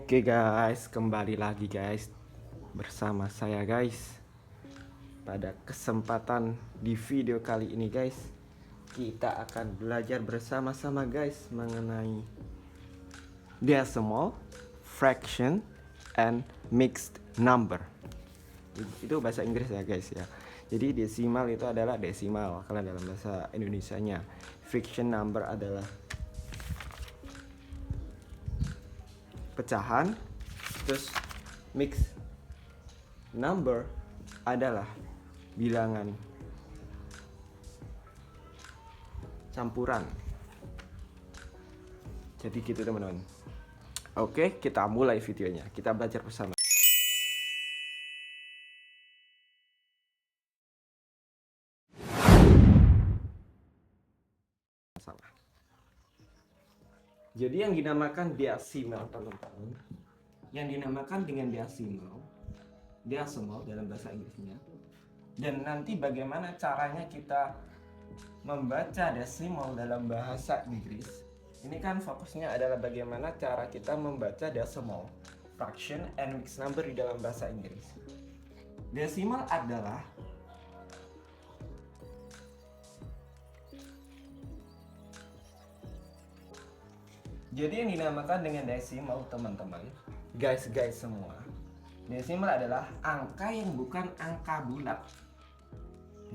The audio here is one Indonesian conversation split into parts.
Oke guys, kembali lagi guys bersama saya guys. Pada kesempatan di video kali ini guys, kita akan belajar bersama-sama guys mengenai decimal, fraction, and mixed number. Itu bahasa Inggris ya guys ya. Jadi desimal itu adalah desimal kalau dalam bahasa Indonesianya. Fraction number adalah pecahan, terus mix number adalah bilangan campuran. Jadi gitu teman-teman. Oke, kita mulai videonya. Kita belajar bersama. Sama. Jadi yang dinamakan desimal teman-teman, yang dinamakan dengan decimal dalam bahasa Inggrisnya. Dan nanti bagaimana caranya kita membaca desimal dalam bahasa Inggris. Ini kan fokusnya adalah bagaimana cara kita membaca decimal, fraction, and mixed number di dalam bahasa Inggris. Desimal adalah jadi yang dinamakan dengan desimal teman-teman, guys semua. Desimal adalah angka yang bukan angka bulat.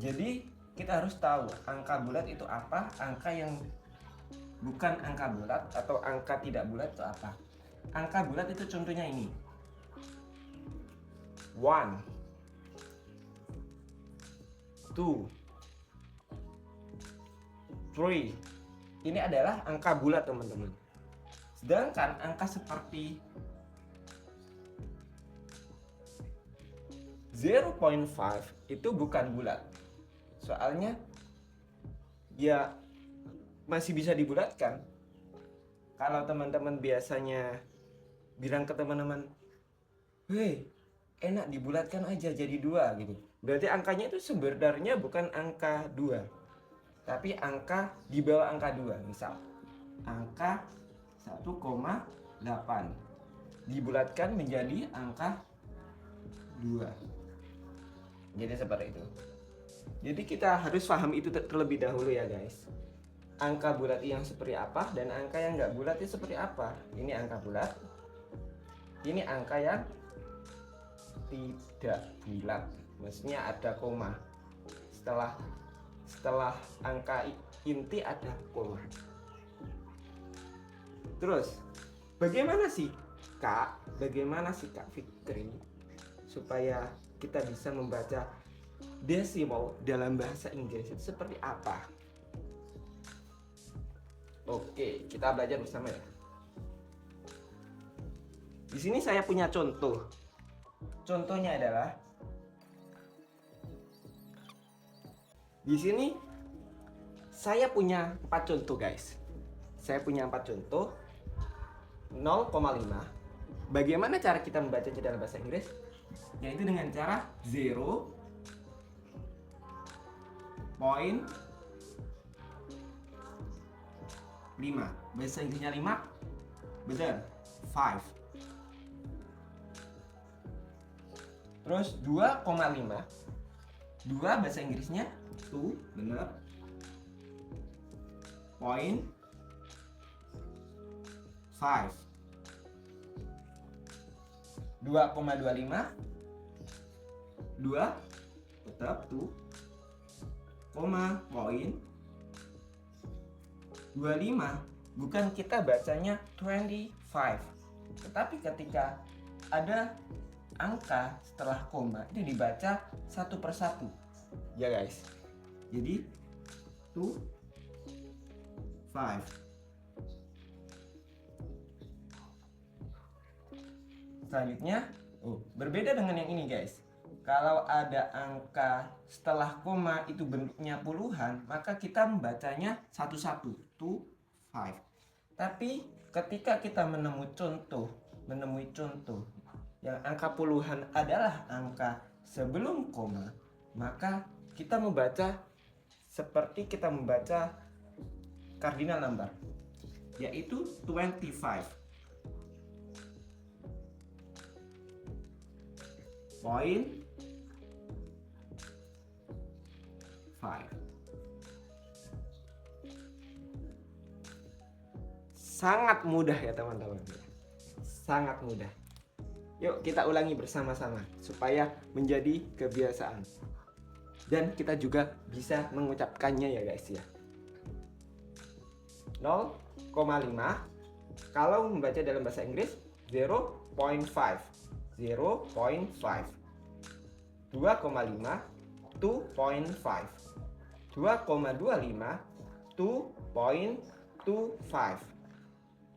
Jadi kita harus tahu angka bulat itu apa, angka yang bukan angka bulat atau angka tidak bulat itu apa. Angka bulat itu contohnya ini. 1, 2, 3. Ini adalah angka bulat teman-teman. Sedangkan angka seperti 0.5 itu bukan bulat. Soalnya ya masih bisa dibulatkan. Kalau teman-teman biasanya bilang ke teman-teman, "Hei, enak dibulatkan aja jadi 2" gitu. Berarti angkanya itu sebenarnya bukan angka 2, tapi angka di bawah angka 2. Misal angka 1,8 dibulatkan menjadi angka 2. Jadi seperti itu. Jadi kita harus paham itu terlebih dahulu ya guys. Angka bulat yang seperti apa dan angka yang nggak bulat itu seperti apa. Ini angka bulat, ini angka yang tidak bulat. Maksudnya ada koma. Setelah angka inti ada koma. Terus, bagaimana sih Kak Fikri supaya kita bisa membaca desimal dalam bahasa Inggris itu seperti apa? Oke, kita belajar bersama ya. Di sini saya punya contoh. Contohnya adalah di sini saya punya 4 contoh guys. Saya punya 4 contoh. 0,5. Bagaimana cara kita membacanya dalam bahasa Inggris? Yaitu dengan cara 0.5. Bahasa Inggrisnya 5. Benar. 5. Terus 2,5. 2 bahasa Inggrisnya 2. Benar. Point 5. 2,25. 2 tetap 2, koma point 25. Bukan kita bacanya 25, tetapi ketika ada angka setelah koma itu dibaca satu persatu ya guys. Jadi 2, 5. Selanjutnya, berbeda dengan yang ini guys. Kalau ada angka setelah koma itu bentuknya puluhan, maka kita membacanya satu-satu, 2, 5. Tapi ketika kita menemui contoh yang angka puluhan adalah angka sebelum koma, maka kita membaca seperti kita membaca cardinal number, yaitu 25. point 5. Sangat mudah ya teman-teman. Sangat mudah. Yuk kita ulangi bersama-sama supaya menjadi kebiasaan. Dan kita juga bisa mengucapkannya ya guys ya. 0,5 kalau membaca dalam bahasa Inggris 0.5. 0.5. 2,5 2.5. 2,25 2.25.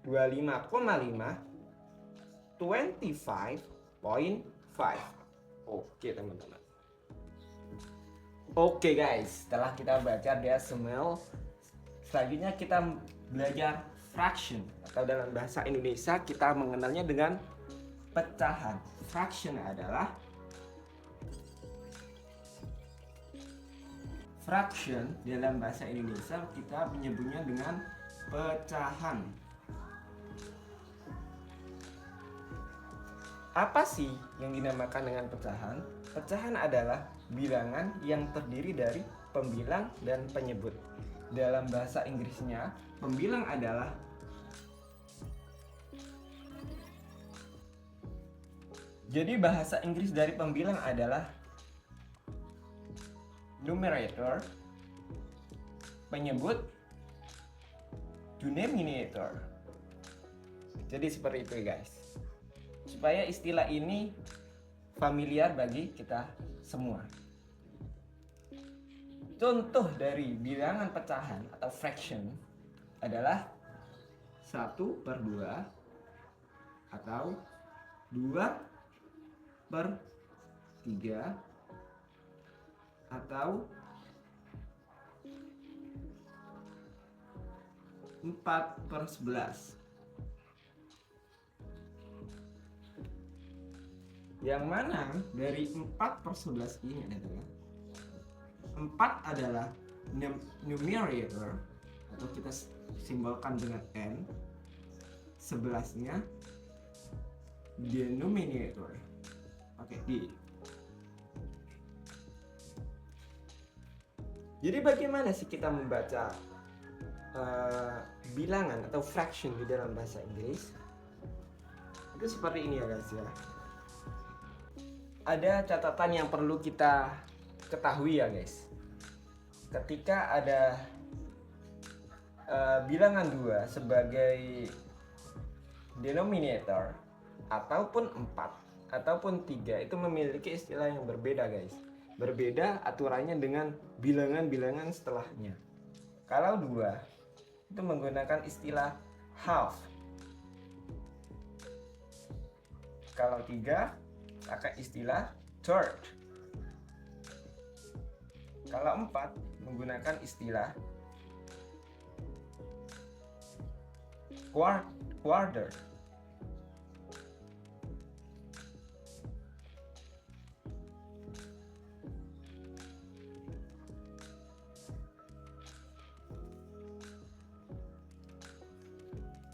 25,5 25.5. Oke teman-teman. Oke guys, setelah kita baca decimal, selanjutnya kita belajar fraction, atau dalam bahasa Indonesia kita mengenalnya dengan pecahan. Fraction adalah dalam bahasa Indonesia kita menyebutnya dengan pecahan. Apa sih yang dinamakan dengan pecahan? Pecahan adalah bilangan yang terdiri dari pembilang dan penyebut. Dalam bahasa Inggrisnya, pembilang adalah jadi bahasa Inggris dari pembilang adalah numerator, penyebut, denominator. Jadi seperti itu guys. Supaya istilah ini familiar bagi kita semua. Contoh dari bilangan pecahan atau fraction adalah 1/2 atau 2/3 atau 4/11. Yang mana dari 4/11 ini adalah 4 adalah numerator atau kita simbolkan dengan N, 11-nya denominator pakai D. Jadi bagaimana sih kita membaca bilangan atau fraction di dalam bahasa Inggris? Itu seperti ini ya guys ya. Ada catatan yang perlu kita ketahui ya guys. Ketika ada bilangan 2 sebagai denominator ataupun 4 ataupun 3 itu memiliki istilah yang berbeda guys. Berbeda aturannya dengan bilangan-bilangan setelahnya. Kalau 2 itu menggunakan istilah half. Kalau 3 pakai istilah third. Kalau 4 menggunakan istilah quarter.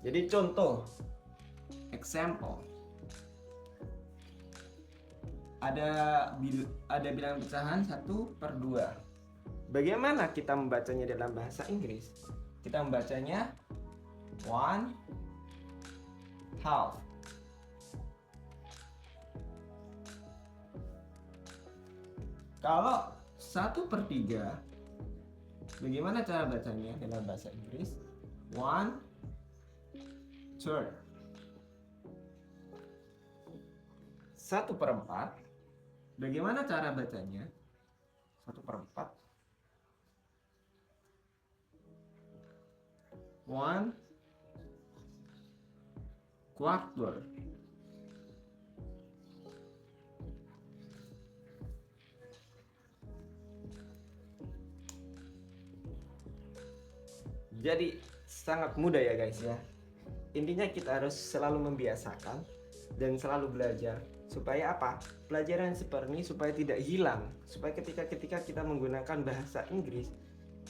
Jadi contoh, example. Ada bilangan pecahan 1/2. Bagaimana kita membacanya dalam bahasa Inggris? Kita membacanya 1/2. Kalau 1/3, bagaimana cara bacanya dalam bahasa Inggris? 1/3. 1/4. Bagaimana cara bacanya? 1/4. 1/4. Jadi sangat mudah ya guys ya. Intinya kita harus selalu membiasakan dan selalu belajar. Supaya apa? Pelajaran seperti ini supaya tidak hilang. Supaya ketika kita menggunakan bahasa Inggris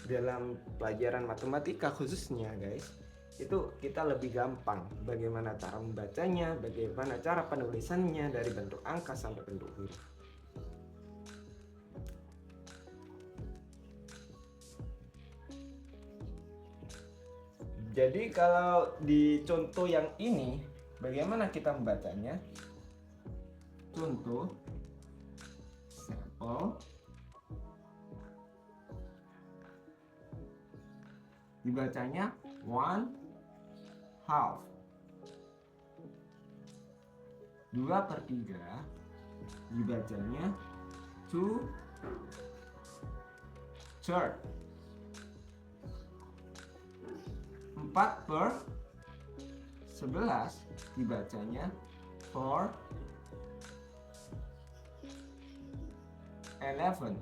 dalam pelajaran matematika khususnya guys, itu kita lebih gampang bagaimana cara membacanya, bagaimana cara penulisannya dari bentuk angka sampai bentuk huruf. Jadi kalau di contoh yang ini, bagaimana kita membacanya? Contoh sampel dibacanya 1/2, 2/3 dibacanya 2/3, 4/11 dibacanya 4/11.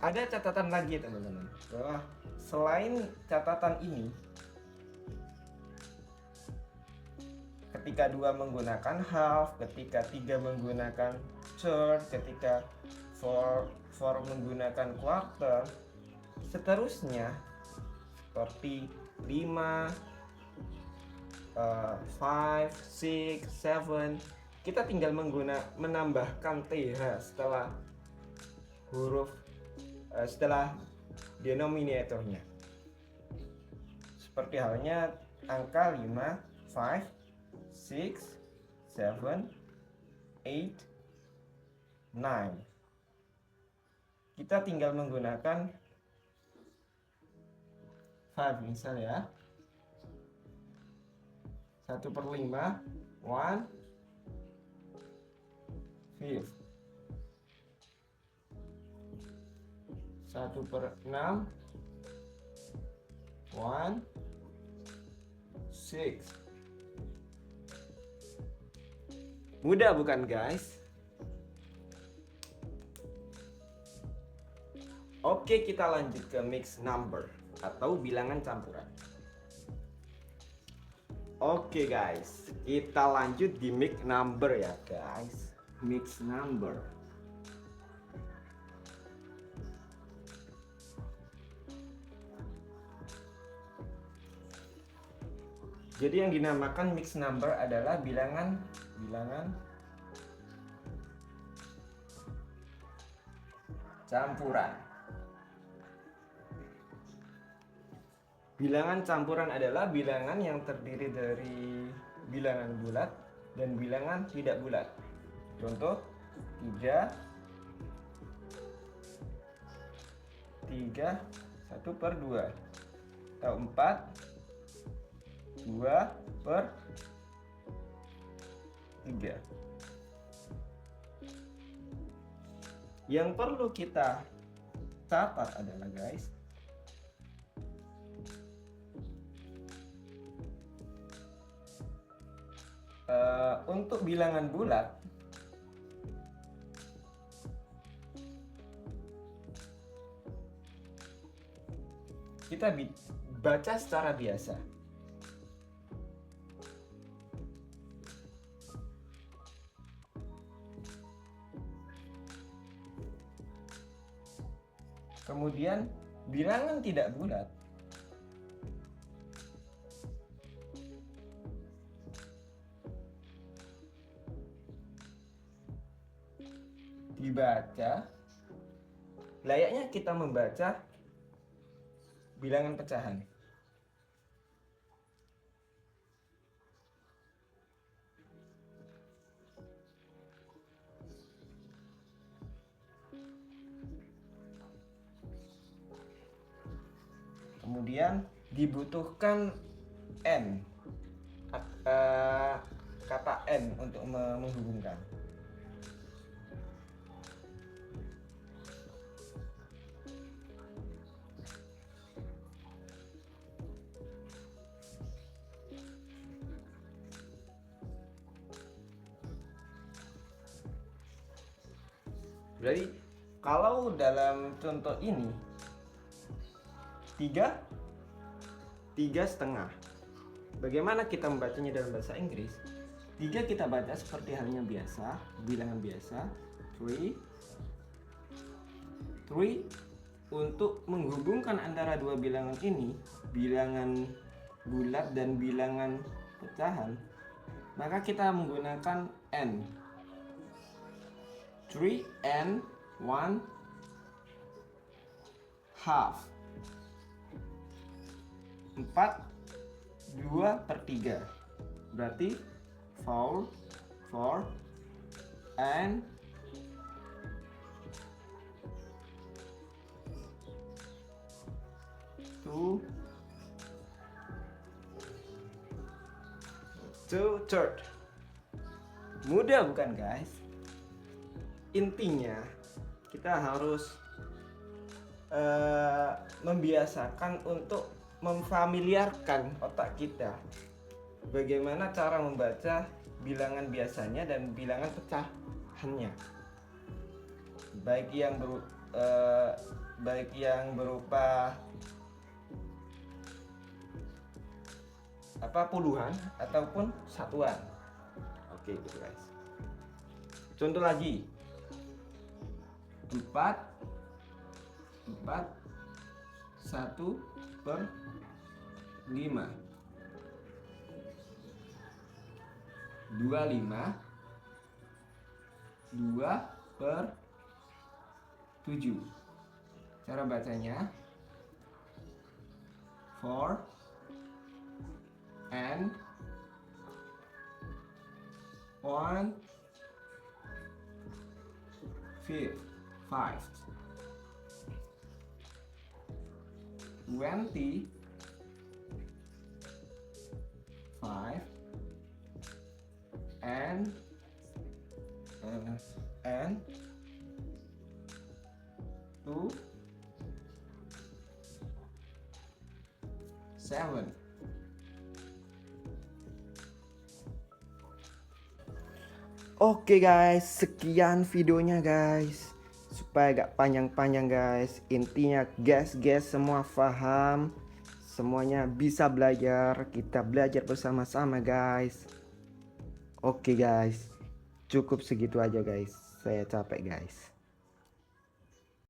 Ada catatan lagi teman-teman, bahwa selain catatan ini, ketika 2 menggunakan half, ketika 3 menggunakan third, ketika 4 menggunakan quarter, seterusnya seperti 5, 5, 6, 7, kita tinggal menambahkan th setelah huruf setelah denominatornya. Seperti halnya angka 5, 5, 6, 7, 8, 9. Kita tinggal menggunakan 5 misal ya. 1/5, 1/5. 1/6, 1/6. Mudah bukan guys? Oke, kita lanjut ke mixed number atau bilangan campuran. Oke guys, kita lanjut di mixed number ya guys. Mixed number. Jadi yang dinamakan mixed number adalah bilangan campuran. Bilangan campuran adalah bilangan yang terdiri dari bilangan bulat dan bilangan tidak bulat. Contoh 3, 1/2, atau 4, 2/3. Yang perlu kita catat adalah guys, untuk bilangan bulat kita baca secara biasa. Kemudian bilangan tidak bulat dibaca layaknya kita membaca bilangan pecahan. Kemudian dibutuhkan n, kata n untuk menghubungkan. Jadi kalau dalam contoh ini 3,5. Bagaimana kita membacanya dalam bahasa Inggris? 3 kita baca seperti halnya biasa, bilangan biasa, 3, 3. Untuk menghubungkan antara dua bilangan ini, bilangan bulat dan bilangan pecahan, maka kita menggunakan n. 3 and 1 half. 4 2/3. Berarti 4 and 2/3. Mudah bukan guys? Intinya kita harus membiasakan untuk memfamiliarkan otak kita bagaimana cara membaca bilangan biasanya dan bilangan pecahannya, baik yang berupa puluhan ataupun satuan. Oke gitu guys. Contoh lagi, 4 1/5, 25 2/7. Cara bacanya 4 and 1/5. 25 and 2/7. Oke guys, sekian videonya guys. Supaya gak panjang-panjang guys. Intinya guys semua paham, semuanya bisa belajar. Kita belajar bersama-sama guys. Oke guys, cukup segitu aja guys. Saya capek guys.